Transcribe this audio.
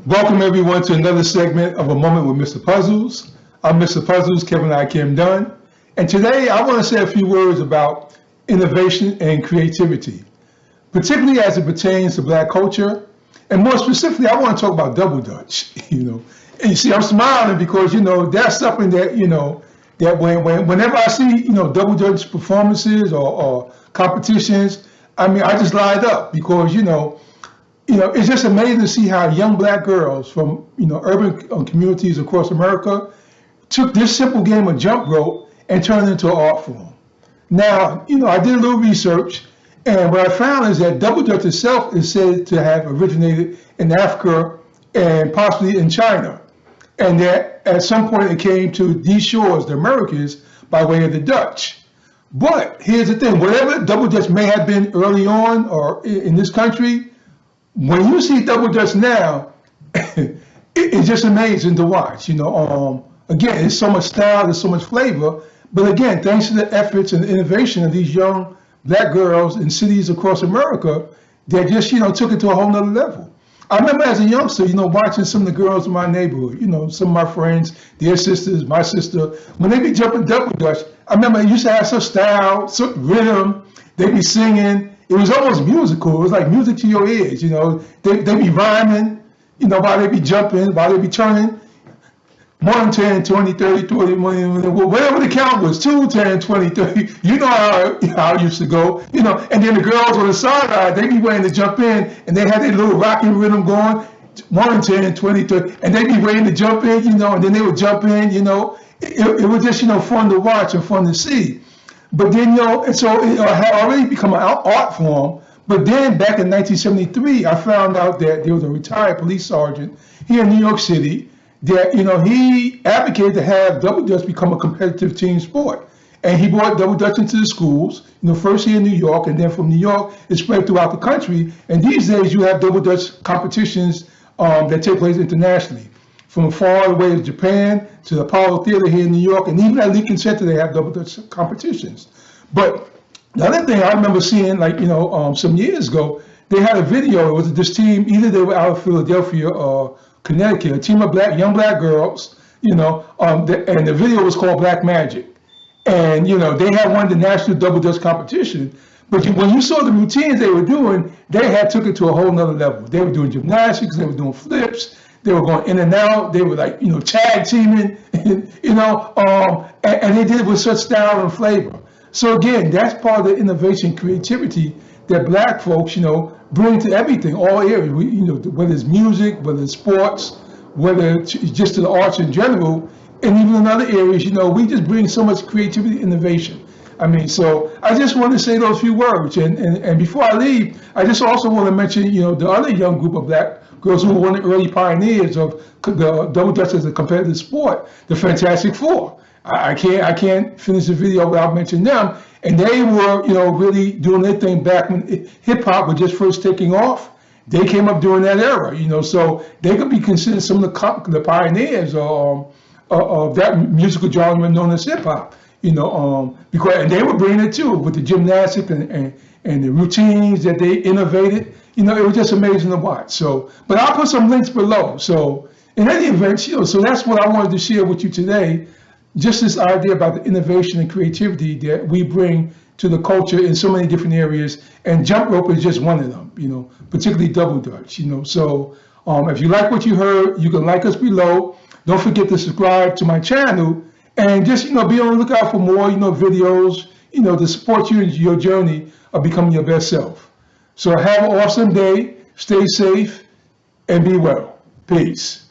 Welcome everyone to another segment of A Moment with Mr. Puzzles. I'm Mr. Puzzles, Kevin I. Kim Dunn. And today I want to say a few words about innovation and creativity, particularly as it pertains to Black culture. And more specifically, I want to talk about double dutch, And you see, I'm smiling because, that's something that, that whenever I see, double dutch performances or competitions, I just light up because, it's just amazing to see how young Black girls from, urban communities across America took this simple game of jump rope and turned it into an art form. Now, I did a little research, and what I found is that double dutch itself is said to have originated in Africa and possibly in China, and that at some point it came to these shores, the Americas, by way of the Dutch. But here's the thing, whatever double dutch may have been early on or in this country, when you see double dutch now, it's just amazing to watch. Again, there's so much style, there's so much flavor. But again, thanks to the efforts and the innovation of these young Black girls in cities across America, they just, took it to a whole nother level. I remember as a youngster, watching some of the girls in my neighborhood, some of my friends, their sisters, my sister, when they be jumping double dutch, I remember it used to have some style, some rhythm, they be singing. It was almost musical. It was like music to your ears, They be rhyming, while they be jumping, while they be turning. 1, 10, 20, 30, 40, whatever the count was, 2, 10, 20, 30. You know how it used to go, And then the girls on the sideline, they be waiting to jump in, and they had their little rocking rhythm going, 1, 10, 20, 30, and they be waiting to jump in, and then they would jump in, It was just, fun to watch and fun to see. But then, and so it had already become an art form. But then back in 1973, I found out that there was a retired police sergeant here in New York City that, he advocated to have double dutch become a competitive team sport. And he brought double dutch into the schools, first here in New York, and then from New York, it spread throughout the country. And these days, you have double dutch competitions that take place internationally. From far away as Japan to the Apollo Theater here in New York, and even at Lincoln Center, they have double dutch competitions. But the other thing I remember seeing, some years ago, they had a video. It was this team, either they were out of Philadelphia or Connecticut, a team of young Black girls, and the video was called Black Magic. And, they had won the national double dutch competition. But when you saw the routines they were doing, they had took it to a whole nother level. They were doing gymnastics, they were doing flips, they were going in and out. They were tag teaming, and they did it with such style and flavor. So again, that's part of the innovation, creativity that Black folks, bring to everything, all areas. Whether it's music, whether it's sports, whether it's just to the arts in general, and even in other areas, we just bring so much creativity, innovation. So I just want to say those few words. And before I leave, I just also want to mention, the other young group of Black girls who were one of the early pioneers of the double dutch as a competitive sport, the Fantastic Four. I can't finish the video without mentioning them. And they were, really doing their thing back when hip hop was just first taking off. They came up during that era, so they could be considered some of the pioneers of that musical genre known as hip hop. Because and they were bringing it too with the gymnastics and the routines that they innovated. It was just amazing to watch. So, but I'll put some links below. So, in any event, so that's what I wanted to share with you today. Just this idea about the innovation and creativity that we bring to the culture in so many different areas, and jump rope is just one of them. Particularly double dutch. So, if you like what you heard, you can like us below. Don't forget to subscribe to my channel. And just, be on the lookout for more, videos, to support you in your journey of becoming your best self. So have an awesome day, stay safe, and be well. Peace.